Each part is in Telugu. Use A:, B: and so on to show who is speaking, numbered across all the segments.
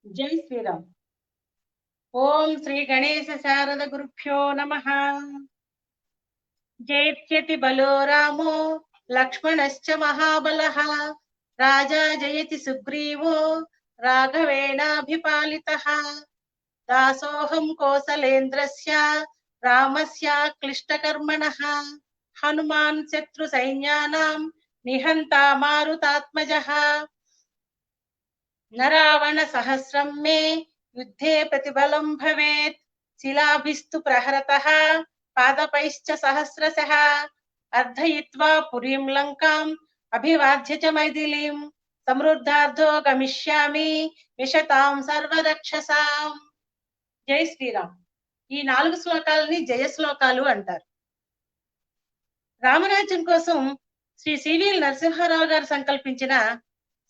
A: जय श्रीराम। ओम श्री गणेश शारद गुरुभ्यो नमः। जयत्यति बलो रामो लक्ष्मणश्च महाबलः राजा जयति सुग्रीवो राघवेणाभिपालितः दासोऽहं कौसलेन्द्रस्य रामस्य क्लिष्टकर्मणः हनुमान् शत्रुसैन्यानां निहन्ता मारुतात्मजः न रावणसहस्रं मे युद्धे प्रतिबलं भवेत् शिलाभिस्तु प्रहरतः पादपैश्च सहस्रशः अर्धयित्वा पुरीं लङ्काम् अभिवाद्य च मैथिलीं समृद्धार्धो गमिष्यामि विशतां సర్వరక్షసాం. జై శ్రీరామ్. ఈ 4 శ్లోకాలని జయ శ్లోకాలు అంటారు. రామరాజ్యం కోసం శ్రీ సివిఎల్ నరసింహారావు గారు సంకల్పించిన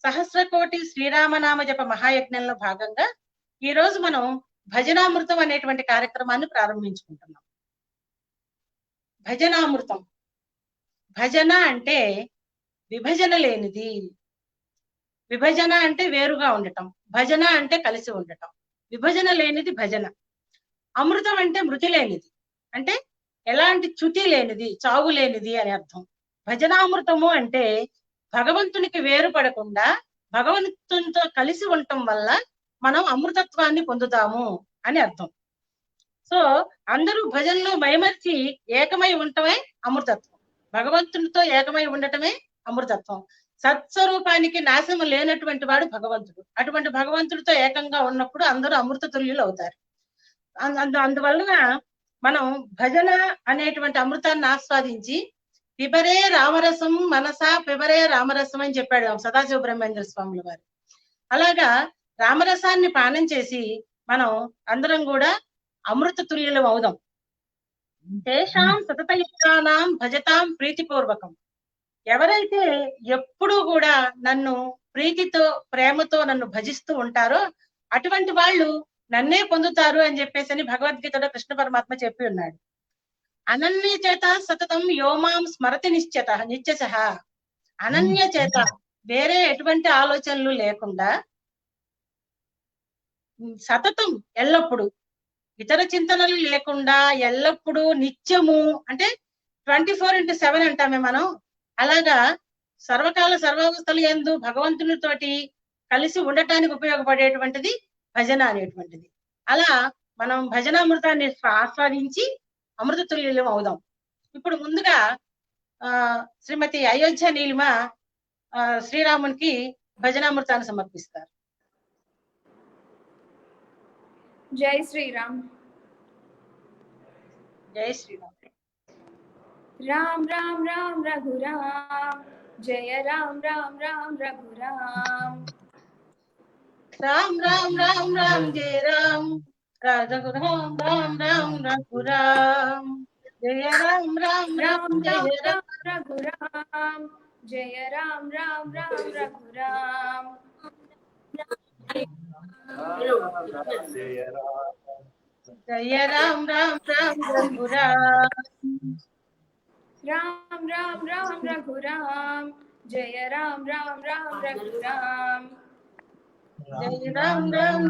A: సహస్రకోటి శ్రీరామనామ జప మహాయజ్ఞంలో భాగంగా ఈ రోజు మనం భజనామృతం అనేటువంటి కార్యక్రమాన్ని ప్రారంభించుకుంటున్నాం. భజనామృతం, భజన అంటే విభజన లేనిది, విభజన అంటే వేరుగా ఉండటం, భజన అంటే కలిసి ఉండటం, విభజన లేనిది భజన. అమృతం అంటే మృతి లేనిది, అంటే ఎలాంటి చ్యుతి లేనిది, చావు లేనిది అని అర్థం. భజనామృతము అంటే భగవంతునికి వేరుపడకుండా భగవంతునితో కలిసి ఉండటం వల్ల మనం అమృతత్వాన్ని పొందుతాము అని అర్థం. సో అందరూ భజనలో మైమర్చి ఏకమై ఉండటమే అమృతత్వం. భగవంతునితో ఏకమై ఉండటమే అమృతత్వం. సత్స్వరూపానికి నాశనం లేనటువంటి వాడు భగవంతుడు. అటువంటి భగవంతుడితో ఏకంగా ఉన్నప్పుడు అందరూ అమృత తుల్యులు అవుతారు. అందువలన మనం భజన అనేటువంటి అమృతాన్ని ఆస్వాదించి పిబరే రామరసం మనసా పిబరే రామరసం అని చెప్పాడు సదాశివ బ్రహ్మేంద్ర స్వాముల వారు. అలాగా రామరసాన్ని పానం చేసి మనం అందరం కూడా అమృత తుల్యులం అవుదాం. తేషాం సతతయుక్తానాం భజతాం ప్రీతిపూర్వకం. ఎవరైతే ఎప్పుడూ కూడా నన్ను ప్రీతితో ప్రేమతో నన్ను భజిస్తూ ఉంటారో అటువంటి వాళ్ళు నన్నే పొందుతారు అని చెప్పేసి భగవద్గీతలో కృష్ణ పరమాత్మ చెప్పి ఉన్నాడు. అనన్య చేత సతతం యోమాం స్మరతి నిత్యశ. అనన్య చేత, వేరే ఎటువంటి ఆలోచనలు లేకుండా సతతం ఎల్లప్పుడు, ఇతర చింతనలు లేకుండా ఎల్లప్పుడూ నిత్యము అంటే 24/7 అంటామే మనం. అలాగా సర్వకాల సర్వావస్థలు యందు భగవంతునితోటి కలిసి ఉండటానికి ఉపయోగపడేటువంటిది భజన అనేటువంటిది. అలా మనం భజనామృతాన్ని ఆస్వాదించి అమృత తుల్యులం అవుదాం. ఇప్పుడు ముందుగా శ్రీమతి అయోధ్య నీలిమ శ్రీరామునికి భజనామృతాన్ని సమర్పిస్తారు.
B: జై శ్రీరామ్.
A: జై శ్రీరామ్.
B: రామ్ రామ్ రామ్ రఘురామ్, జయ రామ్ రామ్ రామ్ రఘురామ్.
A: రామ్ రామ్ రామ్ రామ్ జయ రామ్, రఘురామ్ రామ్ రామ్ రఘురామ్. జయ రామ్ రామ్ రామ్ జయ రామ్
B: రఘురామ్, జయ రామ్ రామ్ రామ్ రఘురామ్.
A: జయ రామ్ రామ్ రామ్ రఘురామ్.
B: రామ్ రామ్ రామ్ రఘురామ్, జయ రామ్ రామ్ రామ్ రఘురామ్.
A: జయ రామ్ రామ్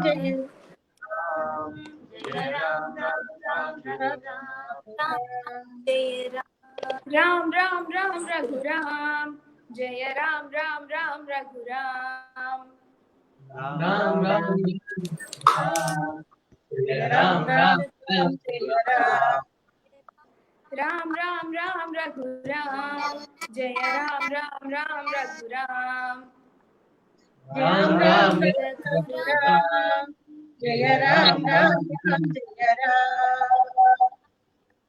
A: జయ రామ్ రామ్ రామ్
B: రామ్ రామ్ రామ్ రఘురామ్, జయ రామ్ రామ్ రామ్ రఘురామ్.
A: రామ్ రామ్ జయ రామ్ రామ్ రామ్ జయ రామ్.
B: రామ్ రామ్ రామ్ రఘురామ్, జయ రామ్ రామ్ రామ్ రఘురామ్.
A: రామ్ రామ్ రఘురామ్, జయ రామ్ రామ్ రామ్ జయ రామ్.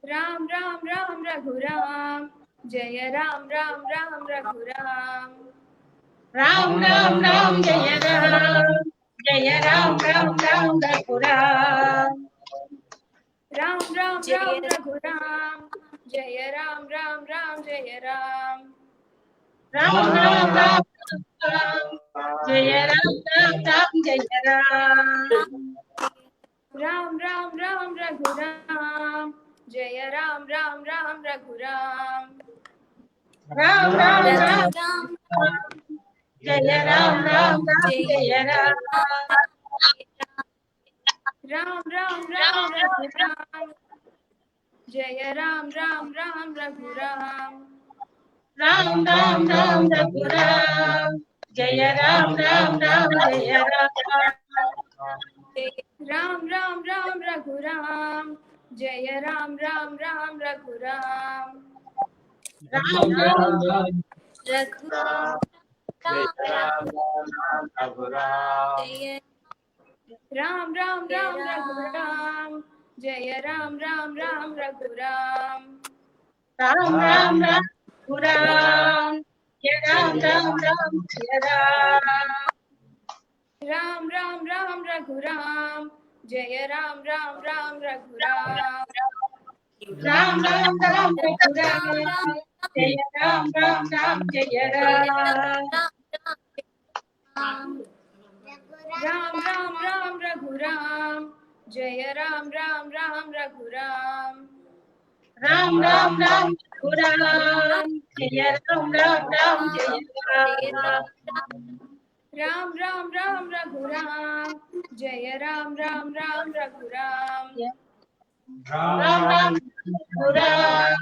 B: రామ్ రామ్ రామ్ రఘురామ్, జయ రామ్ రామ్ రామ్ రఘురామ్.
A: రామ్ రామ్ రామ్ జయ రామ్, జయ రామ్ రామ్ రామ్ రఘురామ్.
B: రామ్ రామ్ రామ్ రఘురామ్, జయ రామ్ రామ్ రామ్ జయ రామ్.
A: రామ్ రామ్ రామ్ జయ రామ్ రామ్ రామ్ జయ రామ్.
B: రామ్ రామ్ రామ్ రఘురామ్, జయ రామ్ రామ్ రామ్ రఘురామ్.
A: రామ్ రామ్ రామ్ జయ రామ్ రామ్ రామ్ జయ రామ్.
B: राम राम राम रघुराम जय राम राम राम रघुराम
A: राम राम राम रघुराम जय राम राम राम जय राम
B: राम राम राम रघुराम जय राम राम राम रघुराम
A: राम राम
B: रघुराम राम राम राम रघुराम जय राम राम राम रघुराम
A: राम राम राम रघुराम जय राम राम राम जय
B: राम राम राम रघुराम जय राम राम राम रघुराम
A: राम राम राम रघुराम जय राम राम राम जय राम
B: राम राम राम रघुराम जय राम राम राम रघुराम
A: राम राम राम रघुराम जय राम राम राम जय राम
B: राम राम राम रघुराम जय राम राम राम रघुराम
A: राम राम रघुराम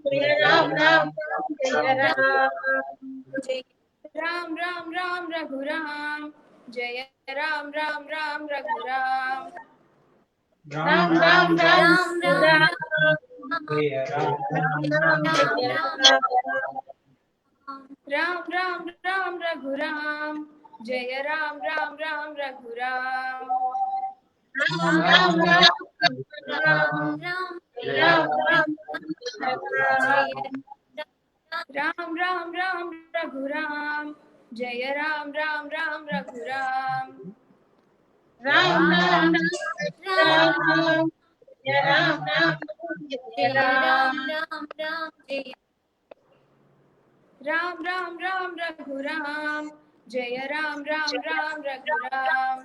A: जय राम राम राम जय राम
B: राम राम राम रघुराम जय राम राम राम रघुराम
A: राम राम राम रघुराम जय राम राम जय
B: राम राम राम रघुराम जय राम राम राम रघुराम
A: राम राम राम रघुराम जय राम राम
B: राम राम राम रघुराम जय राम राम राम रघुराम
A: राम राम रघुराम जय राम राम जय राम
B: राम राम राम रघुराम जय राम राम राम रघुराम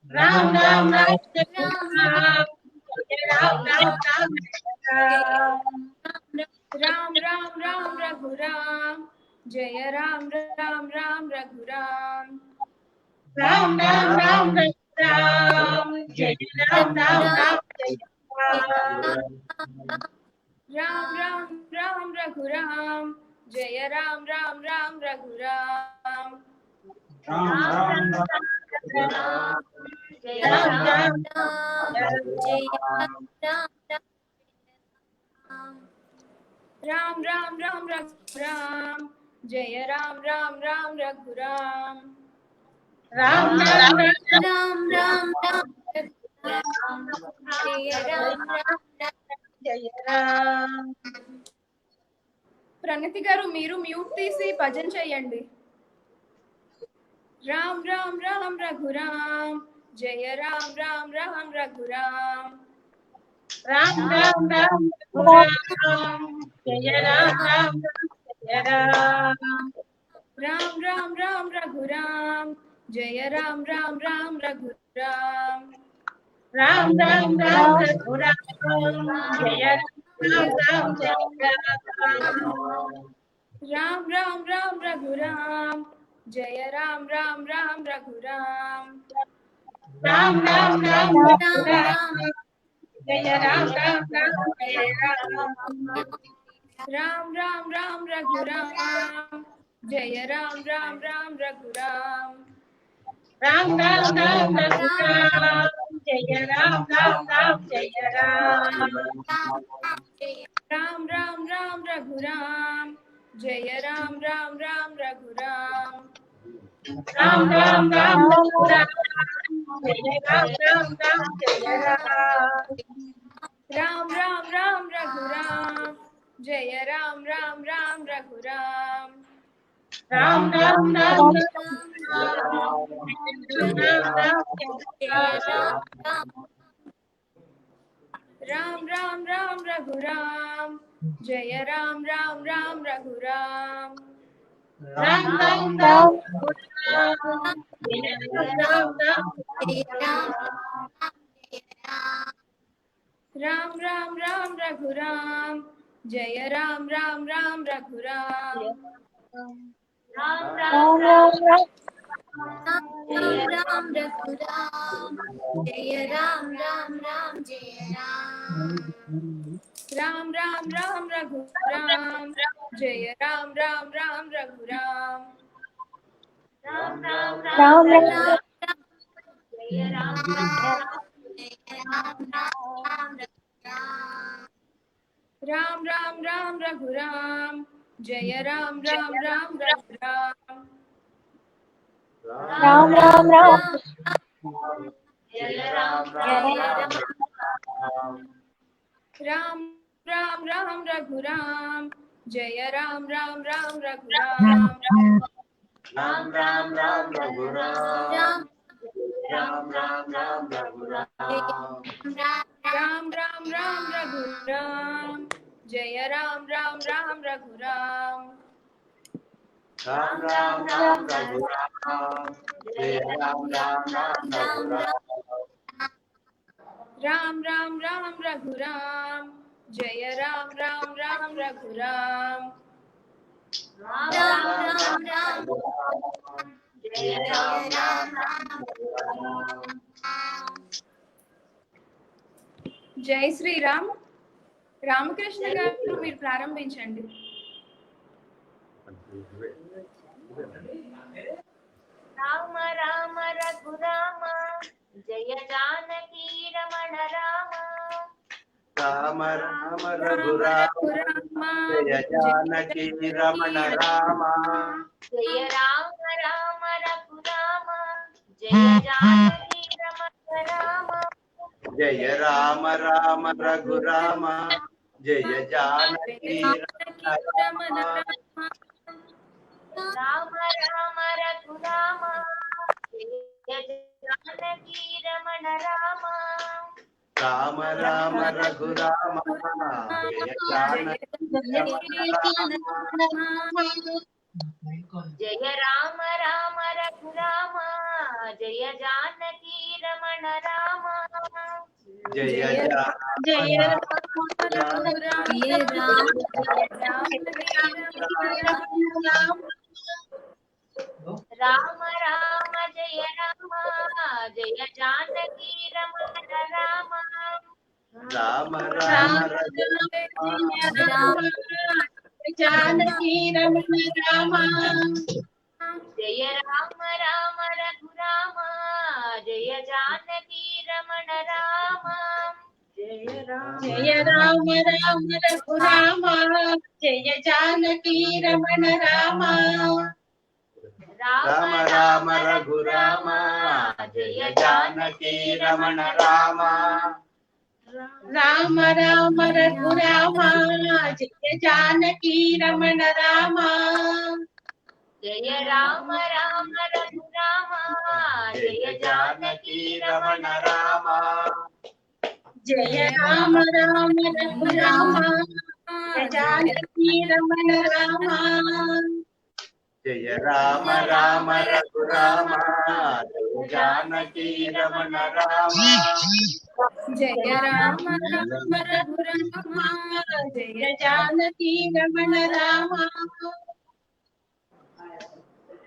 A: राम राम रघुराम जय राम राम
B: राम राम राम रघुराम जय राम राम राम रघुराम
A: राम राम राम रघुराम जय राम राम जय
B: राम राम राम रघुराम जय राम राम राम रघुराम
A: राम राम जय राम राम
B: राम राम राम रघुराम जय राम राम राम रघुराम
A: राम राम
B: राम राम
A: जय राम
B: ప్రణతి గారు మీరు మ్యూట్ తీసి భజన చేయండి రామ్ రామ్ రామ్ రఘురామ్ జయ రామ్ రామ్ రామ్ రఘురామ్
A: राम राम राम रघुराम जय राम राम जय राम
B: राम राम राम रघुराम जय राम राम राम रघुराम
A: राम राम राम रघुराम जय राम राम जय
B: राम राम राम रघुराम जय राम राम राम रघुराम
A: राम राम राम रघुराम जय राम राम जय
B: राम राम राम रघुराम जय राम राम राम रघुराम
A: राम राम राम रघुराम जय राम राम जय
B: राम राम राम रघुराम जय राम राम रघुराम
A: राम राम राम रघुराम जय राम राम जय
B: राम राम राम रघुराम जय राम राम रघुराम
A: राम राम राम
B: राम राम राम रघुराम जय राम राम रघुराम
A: राम राम राम जय
B: राम राम राम रघुराम जय राम राम रघुराम
A: राम राम
B: राम राम रघुराम जय राम राम राम जय राम राम राम राम रघुराम जय राम राम राम रघुराम राम राम राम जय राम राम राम राम रघुराम जय राम राम राम रघुराम
C: राम राम राम
B: जय राम राम राम राम राम रघुराम जय राम राम राम रघुराम
D: राम राम राम रघुराम राम राम राम रघुराम
B: राम राम राम रघुराम जय राम राम राम रघुराम
D: राम राम राम रघुराम जय राम राम राम रघुराम
B: राम राम राम रघुराम जय राम राम राम रघुराम राम राम राम
D: जय राम राम
B: జై శ్రీరామ్. రామకృష్ణ గారు మీరు ప్రారంభించండి.
E: రామ రామ రఘురామ జయ జానకీ రమణ రామ
D: రామ రామ రఘురామ జయ జానకీ రమణ రామ
E: జయ రామ రామ రఘురామ జయ జానకీ రమణ రామ
D: జయ రామ రామ రఘురామ జయ జానకీ
B: రమణ రామ
E: రామ రామ రఘురామ జయ జానకీ రమణ రామ
D: రామ రామ రఘురామ జయ జానకీ
E: జయ రామ రామ రఘురామ జయ జానకీ రమణ రామ
D: జయ
A: జయ
E: రామ రామ జయ రామ జయ జానకీ రమణ రామ
D: రామ రామ
A: జానకీ రమణ రామ
E: జయ రామ రామ రఘురామ జయ జానకీ రమణ రామ
A: జయ రామ రామ రఘురామ జయ జానకీ రమణ రామ
D: రామ రామ రఘురామ జయ జానకీ రమణ రామ
A: రామ రామ రఘురామ జయ జానకీ రమణ రామ
E: జయ రామ రామ రఘురామ జయ జానకీ రమణ రామ
A: జయ రామ రామ రఘురామ జయ జానకీ రమణ రామ
D: జయ రామ రామ రఘురామ జయ జానకీ రమణ రామ
B: జయ రామ రామ రఘురామ
A: జయ జానకీ రమణ రామ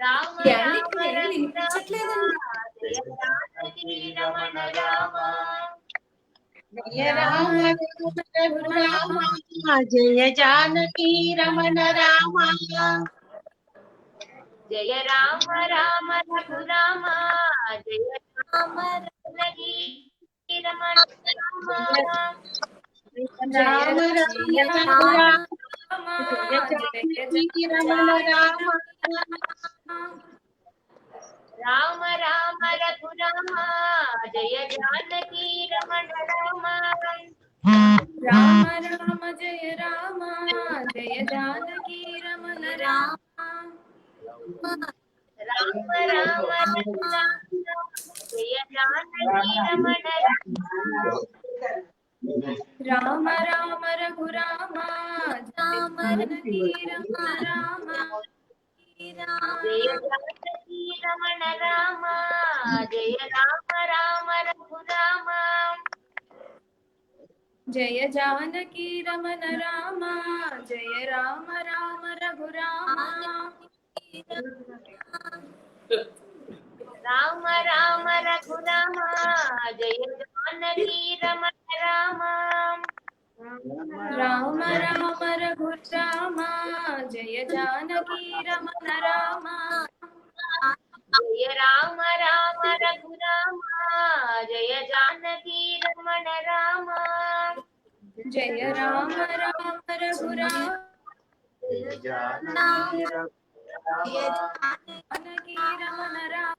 E: రామ రామ
B: వినిపించట్లేదండి.
E: జయ జానకీ రమణ రామ
A: జయ రామ రఘురామ జయ జానకీ రమణ రామ
E: జయ రామ రామ రఘురామ జయ రామ జానకీ రమణ రామ
A: రామ రామ జయ జానకీ రమణ రామ
E: రామ రామ రఘురామ జయ జానకీ రమణ రామ
B: రామ రామ జయ రామ జయ జానకీ రమణ రామ
E: రామ రామ జయ జానకీ రమణ
B: రామ రామ రఘురామ జానకీ రమణ రామ
E: జయ జానకీ రమణ రామ జయ రామ రామ రఘురామ
B: జయ జానకీ రమణ రామ జయ రామ రామ రఘురామ
E: రామ రఘురామ జయ జానకి రమణ రామ
B: రామ రామ రఘురామ జయ జానకి రమణ రామ
E: జయ రామ రామ రఘురామ జయ జానకి రమణ రామ
B: జయ రామ రామ రఘురామ
D: జయ జానకి
B: జానకి రమణ రామ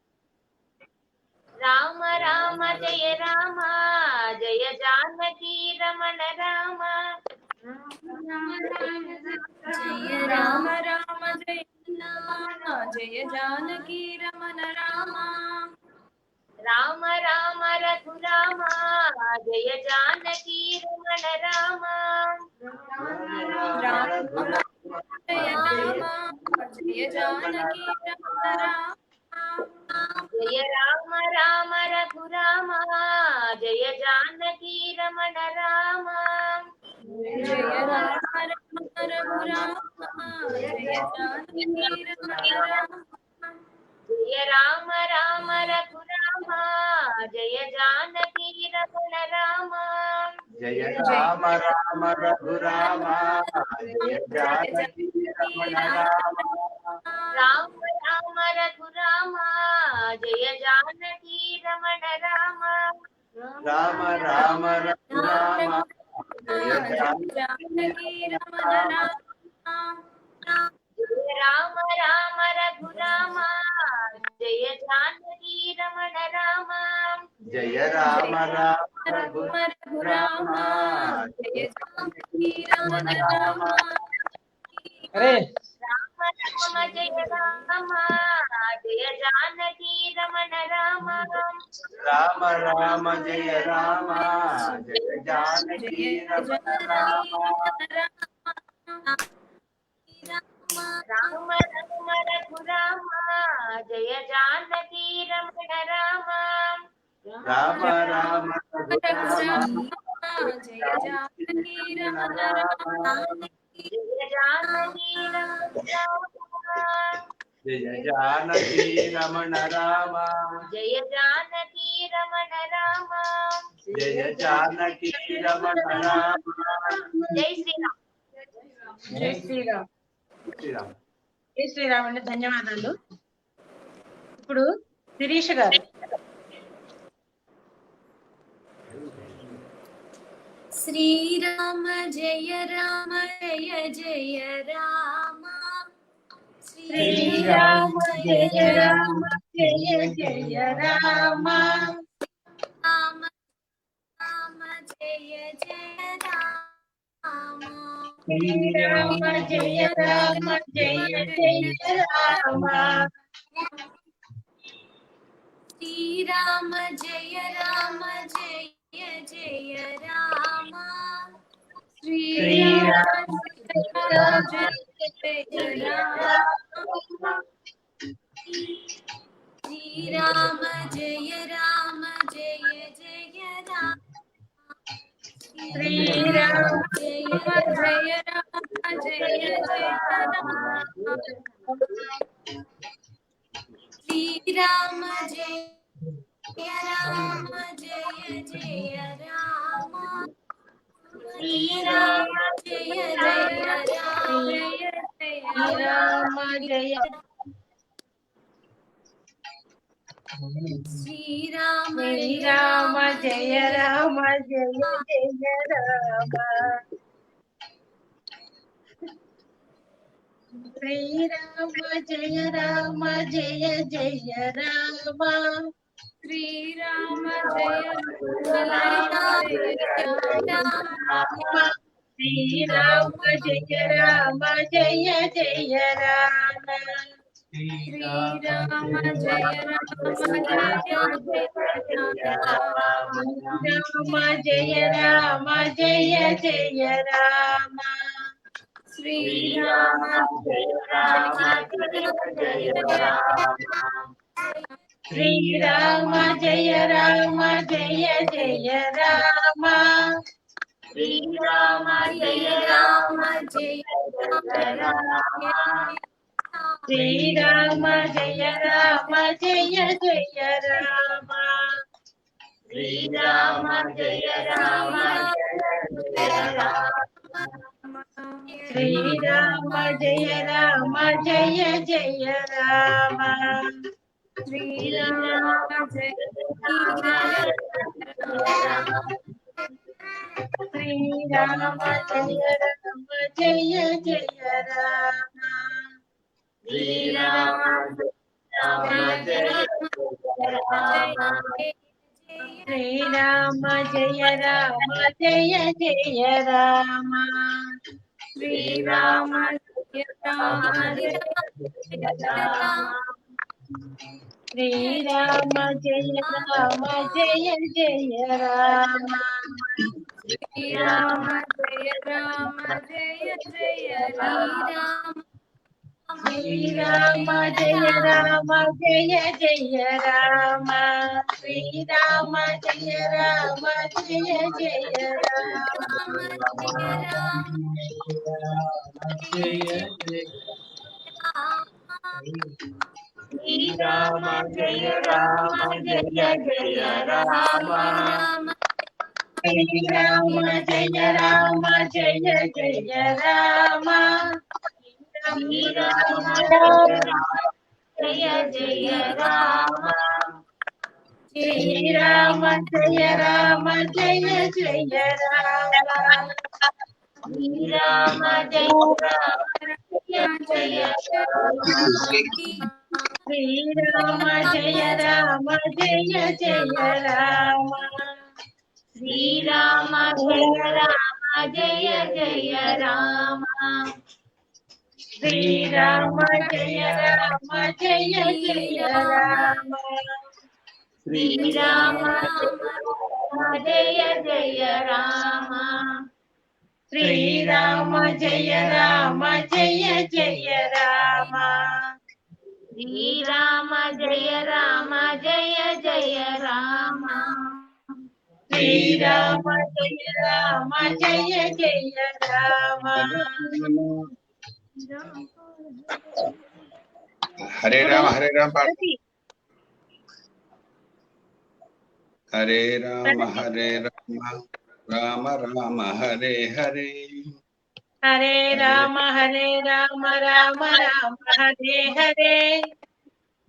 E: రామ రామ జయ రామ జయ జానకి రమణ రామ
B: జయ రామ రామ జయ రామ జయ జానకి రమణ రామ
E: రామ రామ రఘురామ జయ జానకి రమణ రామ
B: రామ జయ రామ జయ జానకి రమణ రామ
E: జయ రామ రామ రఘురామ జయ జానకి రమణ రామ
B: జయ రామ రామ రఘురామ జయ జానకి రమణ రామ
E: జయ రామ రామ రఘురామ జయ జానకి రమణ రామ
D: జయ రామ రామ రఘురామ జయ జానకి రమణ రామ
E: రామ రామ రఘురామ జయ జానకి రమణ రామ
D: రామ రామ రఘురామ జయ
B: జానకి రమణ రామ
E: జయ రామ రామ రఘురామ జయ జానకి రమణ రామ
D: జయ రామ రామ
B: రఘురామ జయ జానకి రమణ రామ
E: రామ రామ జయ రామ జయ జానకి రమణ రామ
D: రామ రామ జయ రామ జయ జానకి రమణ రామ
E: రామ రామ రఘురామ జయ జానకి రమణ రామ
D: రామ రామ రఘురామ
B: జయ జానకి రమణ రామ
E: జయ జానకి రమణ
D: జయ జానకి రమణ రామ
E: జయ జానకి రమణ రామ
D: జయ జానకి రమణ రామ
E: జై శ్రీరామ్
A: జై శ్రీరామ్.
D: శ్రీరామ్.
A: జై శ్రీరామ్ అండి, ధన్యవాదాలు. ఇప్పుడు శిరీష గారు.
B: శ్రీరామ జయ రామ జయ జయ రామ
A: శ్రీరామ జయ రామ జయ జయ రామ
B: రామ రామ జయ జయ రామ
A: శ్రీరామ జయ రామ జయ జయ రామ
B: శ్రీరామ జయ రామ జయ జయ రామ శ్రీరామ జయ జయ రామ శ్రీరామ జయ రామ జయ జయ రామ శ్రీరామ జయ జయ రామ జయ జయ రామ శ్రీరామ జయ రామ జయ జయ రామ శ్రీరామ జయ జయ రామ జయ జయ
A: రామ జయ
B: శ్రీరామ
A: శ్రీరామ జయ రామ జయ జయ రామ శ్రీరామ జయ రామ జయ జయ రామ
B: శ్రీరామ జయ రామ
A: శ్రీరామ జయ రామ జయ జయ రామ
B: శ్రీరామ జయ
A: రామ జయ రామ జయ జయ రామ
B: శ్రీరామ
A: శ్రీరామ జయ రామ జయ జయ రామ
E: శ్రీరామ జయ
B: రామ జయ రామ
A: శ్రీరామ జయ రామ జయ జయ రామ
E: శ్రీరామ జయ రామ జయ రామ
A: శ్రీరామ జయ రామ జయ జయ రామ
B: శ్రీరామ జయ
A: శ్రీరామ జయ రామ జయ జయ రామ
E: శ్రీరామ రామ జయ రామ
A: శ్రీరామ జయ రామ జయ జయ రామ
B: శ్రీరామ జయ రామ జయ రామ
A: శ్రీరామ జయ రామ జయ జయ రామ
B: శ్రీరామ జయ రామ జయ జయ రామ
A: శ్రీరామ జయ రామ జయ జయ రామ శ్రీరామ జయ రామ జయ జయ రామ
E: శ్రీరామ జయ రామ జయ జయ రామ
A: శ్రీరామ జయ రామ జయ జయ రామ
E: శ్రీరామ జయ జయ రామ
A: శ్రీరామ జయ రామ జయ జయ రామ
E: శ్రీరామ జయ రామ జయ జయ రామ
A: శ్రీరామ జయ రామ జయ జయ రామ
E: శ్రీరామ జయ రామ జయ జయ రామ
A: శ్రీరామ జయ రామ జయ జయ రామ
E: శ్రీరామ జయ జయ రామ
A: శ్రీరామ జయ రామ జయ జయ రామ
E: శ్రీరామ జయ రామ జయ జయ రామ
A: శ్రీరామ జయ రామ జయ జయ రామ
C: హరే రామ హరే రామ రామ రామ హరే హరే
A: హరే రామ రామ రామ హరే హరే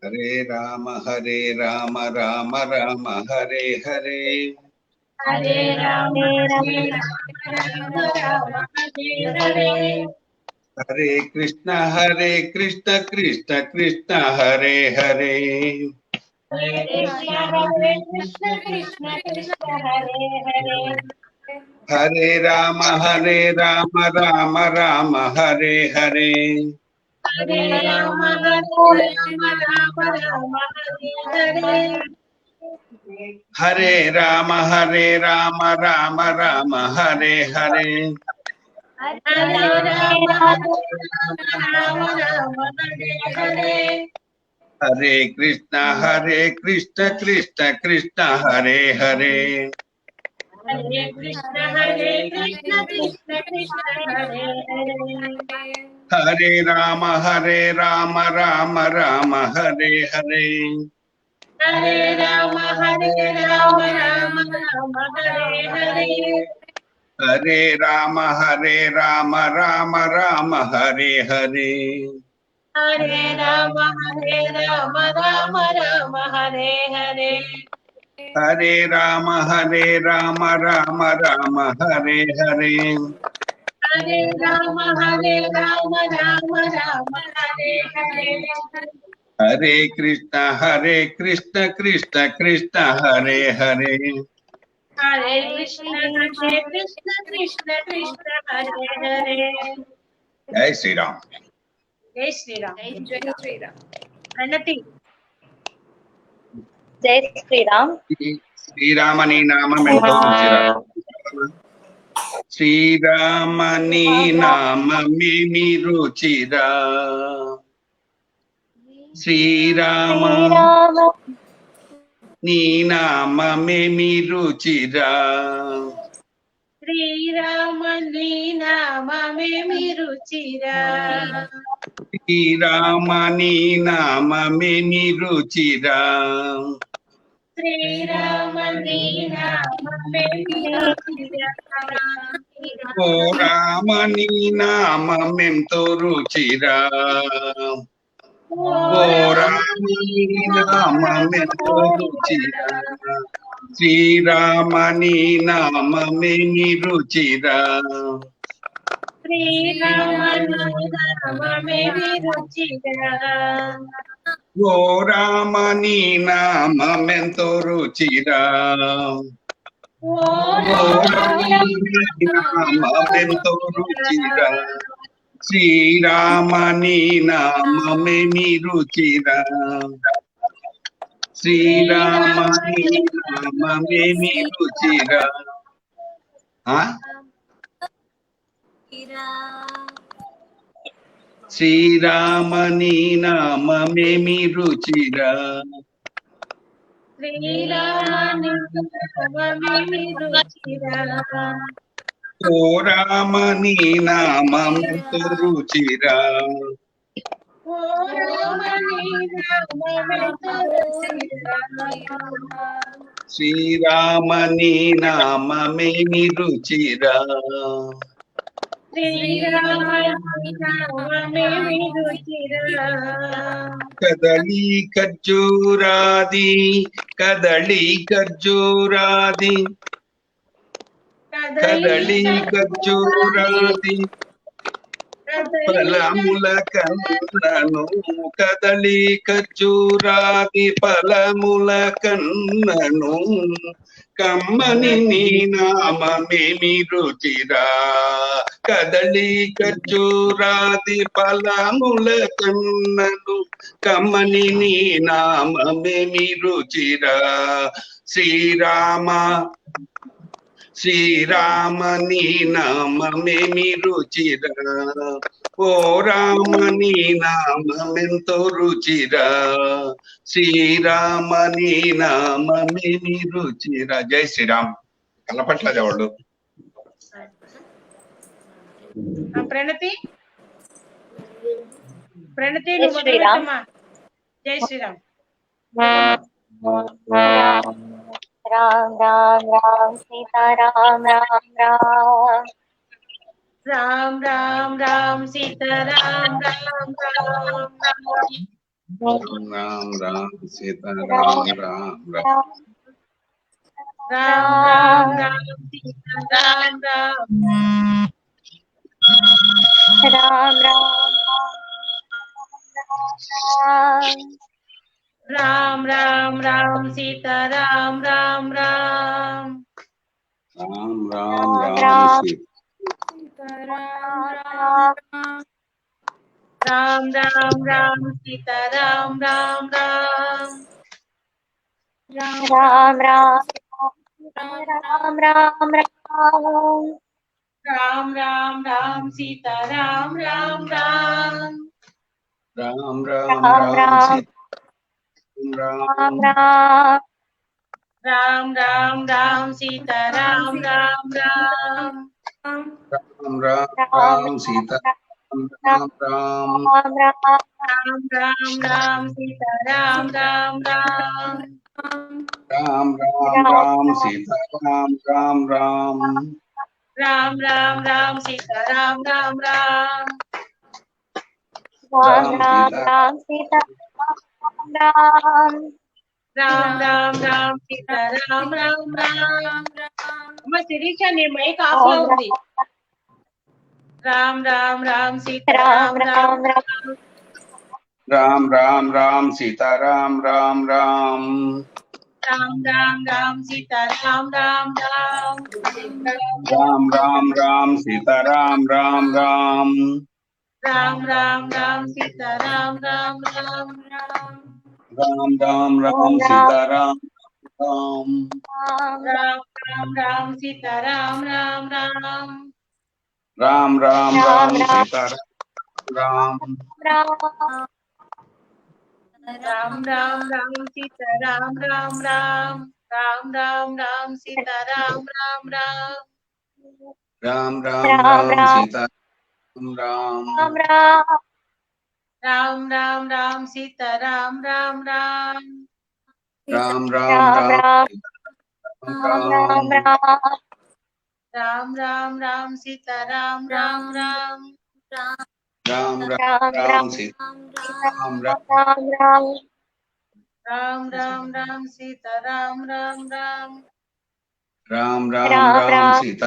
C: హరే రామ రామ రామ హరే హరే
A: హరే రామ రామ రామ హరే హరే
C: హరే కృష్ణ కృష్ణ కృష్ణ హరే హరే
A: హరే కృష్ణ కృష్ణ కృష్ణ హరే హరే
C: హరే రామ రామ రామ హరే హరే
A: హరే రామ రామ రామ హరే హరే
C: హరే రామ రామ రామ హరే హరే
A: హరే రామ రామ రామ హరే హరే
C: హరే కృష్ణ కృష్ణ కృష్ణ హరే హరే
A: హరే కృష్ణ కృష్ణ కృష్ణ హరే హరే
C: హరే రామ రామ రామ హరే హరే
A: హరే రామ రామ రామ హరే హరే
C: హరే రామ రామ రామ హరే హరే
A: హరే రామ రామ రామ హరే హరే
C: హరే రామ రామ రామ హరే హరే
A: హరే రామ రామ రామ హరే హరే
C: హరే కృష్ణ కృష్ణ కృష్ణ హరే హరే
A: హరే కృష్ణ కృష్ణ కృష్ణ హరే హరే
C: జై శ్రీరామ్.
A: జై శ్రీరామ్.
B: జై శ్రీరామ్.
A: ప్రణతి.
F: జై శ్రీరామ్.
C: శ్రీరామ నీ నామం ఎంతో మంచిరా. శ్రీరామ నీ నామమేమి రుచిరా. శ్రీరామ నీ నామమేమి రుచిరా.
A: శ్రీరామ నీ నామమేమి రుచిరా
C: శ్రీరామ నీ నామమేమి రుచిరా
A: శ్రీరామ నీ నామమేమి రుచిరా
C: ఓ రామ నీ నామమెంతో రుచిరా ఓ రామ నీ నామమెంతో రుచిరా శ్రీరామ నీ నామమేమి రుచిరా
A: శ్రీరామ నీ నామమేమి రుచిరా
C: ఓ రామ నీ నామమెంతో రుచిరా
A: ఓ
C: ఓ రామ నీ నామమెంతో రుచిరా శ్రీరామ నీ నామమేమి రుచిరా శ్రీరామ నీ నామమేమి రుచిరా శ్రీరామ నీ నామమేమి రుచిరా
A: శ్రీరామ నీ నామమేమి రుచిరా
C: ఓ రామ నీ నామమెంతో రుచిరా
A: ఓ రామ నీ నామమెంతో రుచిరా
C: శ్రీరామ నీ నామమేమి రుచిరా
A: శ్రీరామ నీ నామమేమి రుచిరా
C: కదళీ ఖర్జూరాది కదళీ ఖర్జూరాది కదళీ ఖర్జూరాది ఫలముల కన్నను కదళీ ఖర్జూరాది ఫలముల కన్నను కమ్మని నీ నామమేమి రుచిరా కదళీ ఖర్జూరాది ఫలముల కన్నను కమ్మని నీ నామమేమి రుచిరా శ్రీరామ శ్రీరామ నీ నామమేమి రుచిరా ఓ రామ నీ నామమెంతో రుచిరా శ్రీరామ నీ నామమేమి రుచిరా జై శ్రీరామ్ కలపట్ల దేవుళ్ళు
A: ప్రణతి ప్రణతి నువ్వు మొదలుపెట్టమ్మా. జై శ్రీరామ్.
E: రామ్ రామ్ రామ్ సీతారాం రామ్ రామ్
A: రామ్ రామ్ రామ్ సీతారాం రామ్ రామ్
C: రామ్ రామ్ సీతారాం రామ్ రామ్
A: రామ్ రామ్ సీతారాం రామ్
E: రామ్ రామ్
A: రామ్ రామ్ రామ్ సీతారాం రామ్ రామ్
C: రామ్ రామ్ రామ్
A: రామ్ రామ్ రామ్ సీతారాం రామ్ రామ్
E: రామ్ రామ్ రామ్ రామ్
A: రామ్ రామ్ రామ్ సీతారాం రామ్ రామ్
C: రామ్ రామ్ రామ్
E: రామ్ రామ్
A: రామ్ రామ్ రామ్ సీతారాం రామ్ రామ్
C: రామ్ రామ్ సీతారాం రామ్ రామ్
A: రామ్ రామ్ రామ్ సీతారాం రామ్ రామ్
C: రామ్ రామ్ సీతారాం రామ్ రామ్
A: రామ్ రామ్ రామ్ సీతారాం రామ్ రామ్
E: రామ్ సీతారాం రామ్
A: రామ్ రామ్ రామ్ సీతారాం రామ్ రామ్ అమ్మ శిరీష నీ మైక్ ఆఫ్ లో ఉంది. రామ్ రామ్ రామ్ సీతారాం రామ్ రామ్
C: రామ్ రామ్ రామ్ సీతారాం రామ్ రామ్
A: రామ్ రామ్ రామ్ సీతారాం రామ్ రామ్
C: రామ్ రామ్ రామ్ సీతారాం రామ్ రామ్
A: రామ్ రామ్ రామ్ సీతారాం రామ్ రామ్
C: రామ్ రామ్ రామ్ సీతారాం రామ్
A: రామ్ రామ్ రామ్ సీతారాం రామ్ రామ్
C: రామ్ రామ్ రామ్ సీతారాం రామ్
A: రామ్ రామ్ రామ్ సీతారాం రామ్ రామ్ రామ్ రామ్ రామ్ సీతారాం రామ్ రామ్
C: राम राम
F: राम
C: राम
F: राम
C: सीता राम
F: राम
A: राम राम राम सीता राम राम राम
C: राम राम
F: राम
C: राम
F: राम
C: राम
F: राम राम
A: राम राम राम सीता राम राम राम
C: राम राम
F: राम
C: राम
F: राम
C: सीता
F: राम
C: राम
F: राम राम
A: राम राम राम सीता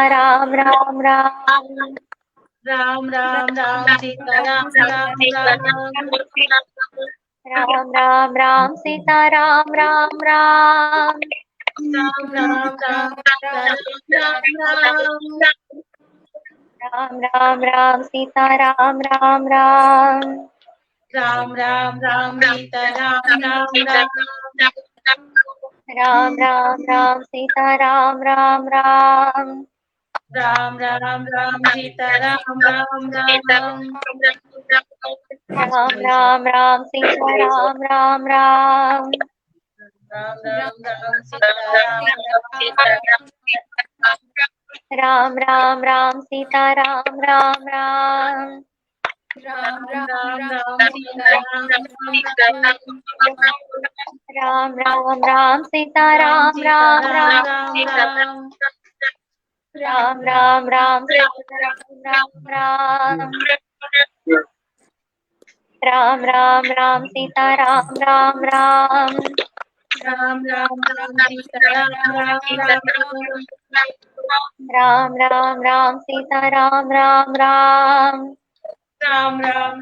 A: राम राम राम
C: राम राम
F: राम
C: राम
F: राम
C: सीता
F: राम
C: राम
F: राम
A: राम राम राम सीता राम राम राम
F: राम राम सीता राम राम राम
A: राम राम राम सीता राम राम राम
F: राम राम राम सीता राम राम राम
A: राम राम राम सीता राम राम
F: राम राम राम सीता राम राम राम
A: राम राम राम सीता राम राम राम
F: राम राम राम सीता राम राम राम
A: राम राम राम सीता राम राम राम
F: राम राम राम सीता राम राम राम
A: राम राम राम सीता राम
F: राम राम राम सीता राम राम राम
A: राम राम राम सीता राम
F: राम राम राम सीता राम राम राम राम राम राम सीता राम राम राम राम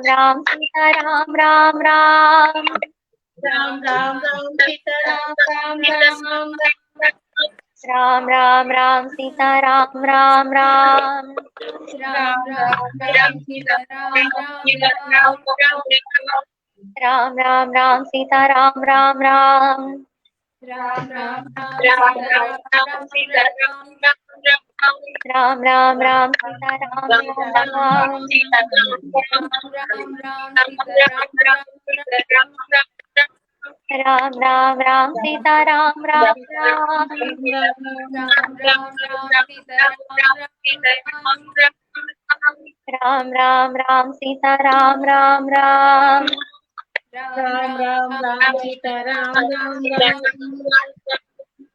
F: राम सीता राम राम राम
A: राम राम राम सीता राम राम
F: राम राम राम सीता राम राम राम
A: राम राम राम सीता राम राम
F: राम राम राम सीता राम राम राम
A: राम राम राम सीता राम राम
F: राम राम राम सीता राम राम राम
A: राम राम राम सीता राम
F: राम राम राम सीता राम राम राम
A: राम राम राम सीता
F: राम राम राम सीता राम राम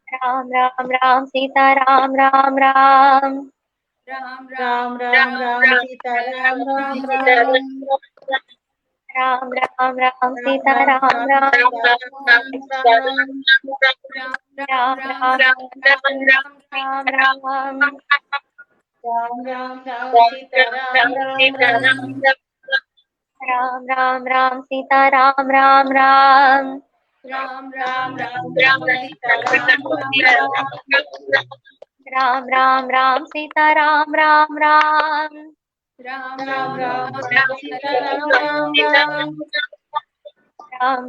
F: राम राम राम सीता राम राम राम राम राम राम सीता राम राम राम
A: राम राम राम सीता राम
F: राम राम राम सीता राम राम राम
A: राम राम राम सीता राम राम
F: राम राम राम सीता राम राम राम राम राम राम
A: राम राम राम सीता राम
F: राम राम राम सीता राम राम राम
A: राम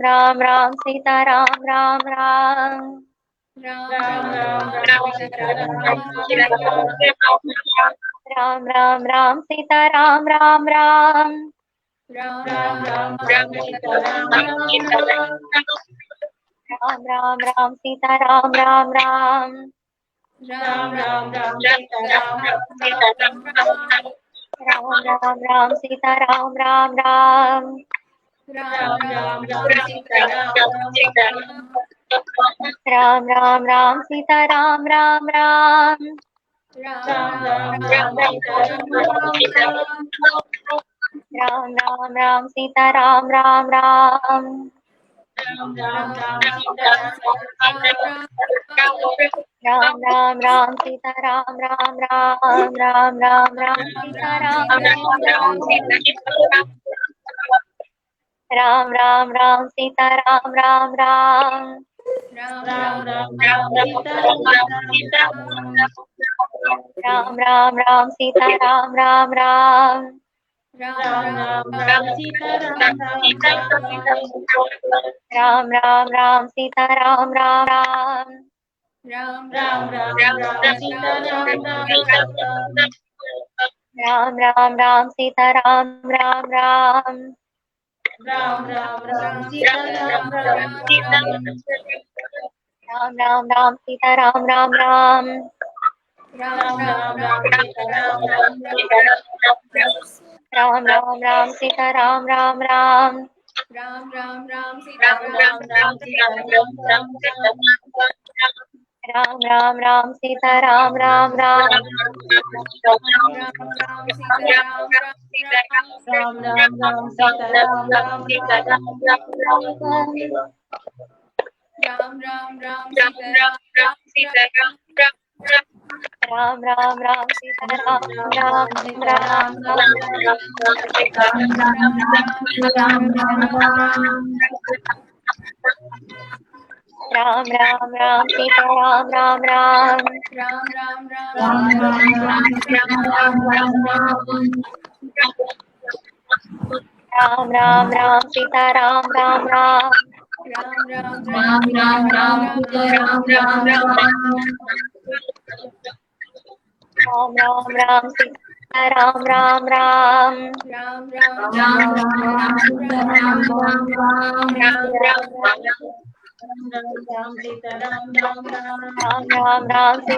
A: राम राम सीता
F: राम राम राम सीता राम राम राम
A: राम राम सीता राम
F: राम राम राम सीता राम राम राम
A: राम राम सीता
F: राम राम राम सीता राम राम राम
A: राम राम सीता राम
F: राम राम राम सीता राम राम राम
A: राम राम सीता राम
F: राम राम राम सीता राम राम राम
A: राम राम सीता
F: राम राम राम सीता राम राम राम
A: राम
F: राम राम सीता राम राम राम राम राम सीता राम राम राम राम राम सीता राम राम सीता राम राम राम राम सीता राम राम राम राम सीता राम राम राम राम राम राम सीता राम राम राम
A: राम राम राम सीता राम राम
F: राम राम राम सीता राम राम राम
A: राम राम राम सीता राम राम
F: राम राम राम सीता राम राम राम
B: राम राम राम सीता
A: राम राम राम सीता राम राम
F: राम राम राम सीता राम राम राम
B: राम राम सीता राम
A: राम राम राम सीता राम राम
B: राम राम राम सीता राम
F: राम राम राम सीता राम राम राम राम राम राम सीता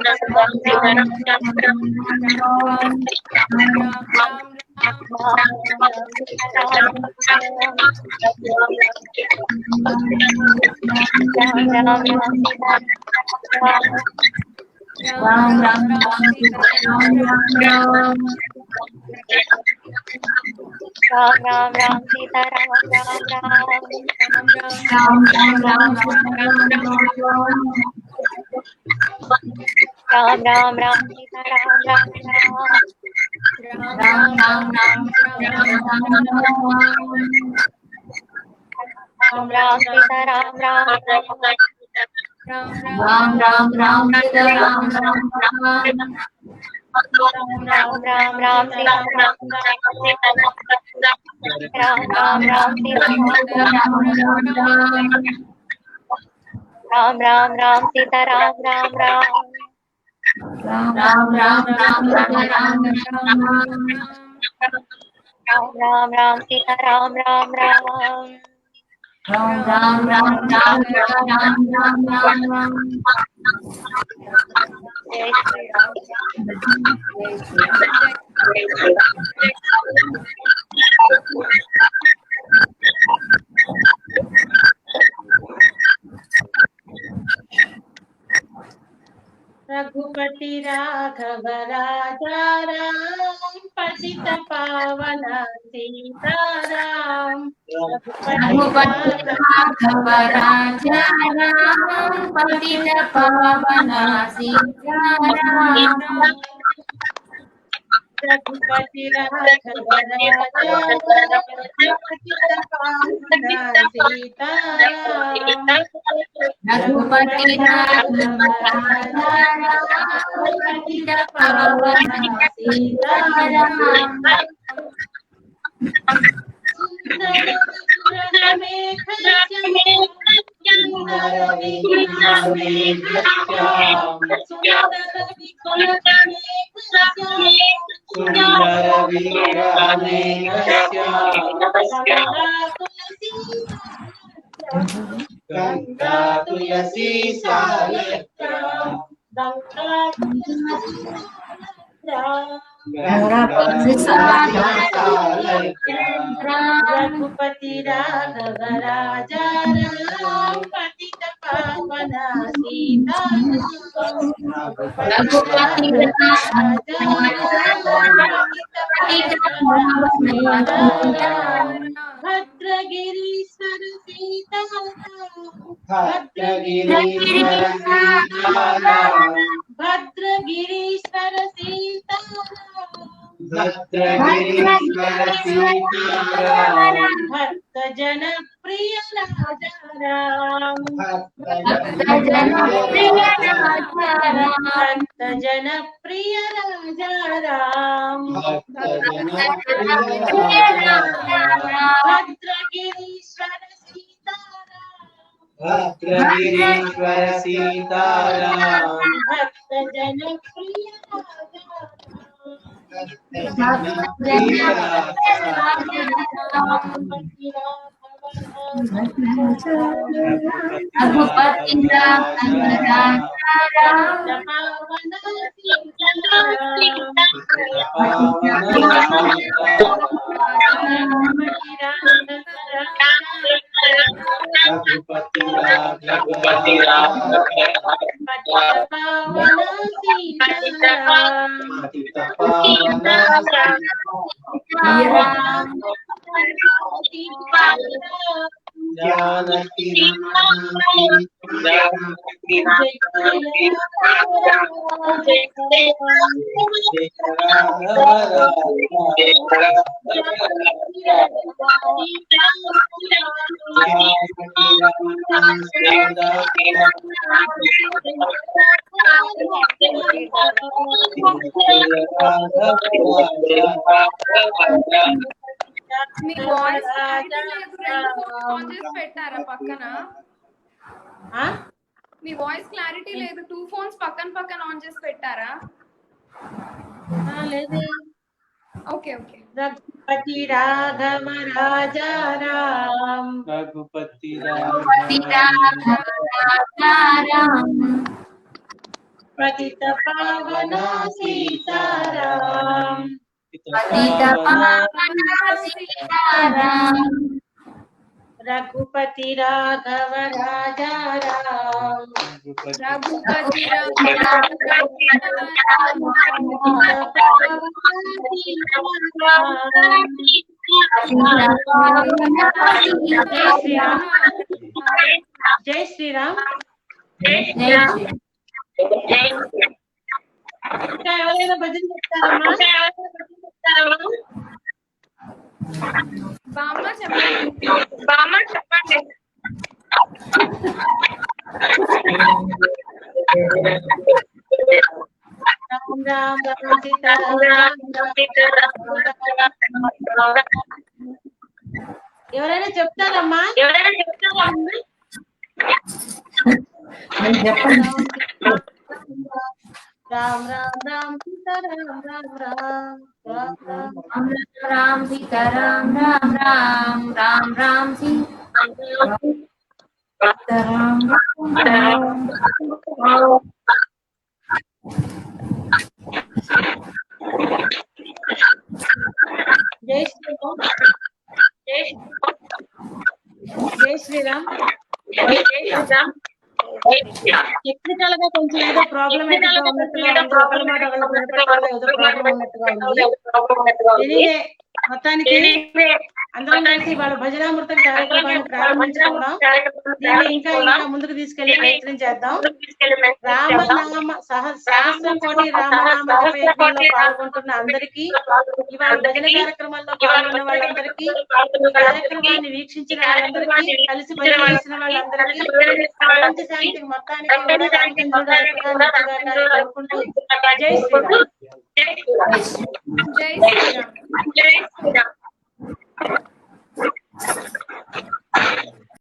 F: राम राम राम
B: राम राम राम
F: राम राम राम सीता राम राम राम
B: राम राम राम
F: राम राम राम सीता राम राम राम
B: राम
A: राम सीता राम राम
F: राम राम राम सीता राम जय श्री राम।
A: रघुपति राघव राजा राम पतित पावन सीताराम
E: रघुपति राघव राजा राम पतित पावन सीताराम
A: रघुपति राघव राजा पतित पावन सीताराम
E: रघुपति राघव राजा राम पतित पावन सीताराम
D: गंगा तुलसी
A: रघुपति राघव राजा राम पतित पावन सीताराम
E: रघुपति
A: भद्रगिरीश्वर सीताराम भद्रगिरीश्वर सीताराम भक्त जन प्रिय राजा राम भक्त जन प्रिय राजा राम भद्रगिरीश्वर सीताराम भक्त जन प्रिय राजा
E: రఘుపతి
B: మీ వాయిస్ ఆన్ చేసి పెట్టారా పక్కన? మీ వాయిస్ క్లారిటీ లేదు, 2 phones పక్కన ఆన్ చేసి పెట్టారా?
A: లేదు.
B: Okay okay.
A: రఘుపతి రాఘవ రాజారాం
D: రఘుపతి
A: పతిత పావన సీతారాం రఘుపతి రాఘవ రాజారాం
B: రఘుపతి
A: జై శ్రీరామ్. ఇంకా ఎవరైనా భజన చెప్తారమ్మా?
B: బామ్మ చెప్పండి.
A: రామ్ రామ్ రామ్ సీతారాం. ఎవరైనా చెప్తారమ్మా? రామ్ రామ్ రామ్ సీతారాం రామ్ రామ్ రామ్ రామ్
E: రామ్ సీతారాం రామ్ రామ్ రామ్ రామ్ సీతారాం
A: జై శ్రీరామ్. జై శ్రీరామ్. టెక్నికల్ గా కొంచెం ఏదో ప్రాబ్లమేటిక్ గా ఉన్నట్టుగా ఉంది. ఒకరి మాట ఒకళ్ళు వినపడకుండా ఏదో ప్రాబ్లం ఉన్నట్టుగా ఉంది. ఎనీవే, మొత్తానికి అందరం కలిసి వాళ్ళ భజనామృతం కార్యక్రమాన్ని ప్రారంభించుకున్నాం. దీన్ని ఇంకా ముందుకు తీసుకెళ్లే ప్రయత్నం చేద్దాం. రామనామ సహస్ర కోటి రామనామ జపయజ్ఞంలో పాల్గొంటున్న అందరికీ, ఇవాళ భజన కార్యక్రమంలో పాల్గొన్న వాళ్ళందరికీ, ఈ కార్యక్రమాన్ని వీక్షించిన వాళ్ళందరికీ, కలిసి భజన చేసిన వాళ్ళందరికీ, ప్రపంచ శాంతికి మొత్తానికి కూడా రామచంద్రుడు అనుకుంటూ జై శ్రీరామ్.
B: జై శ్రీరామ్.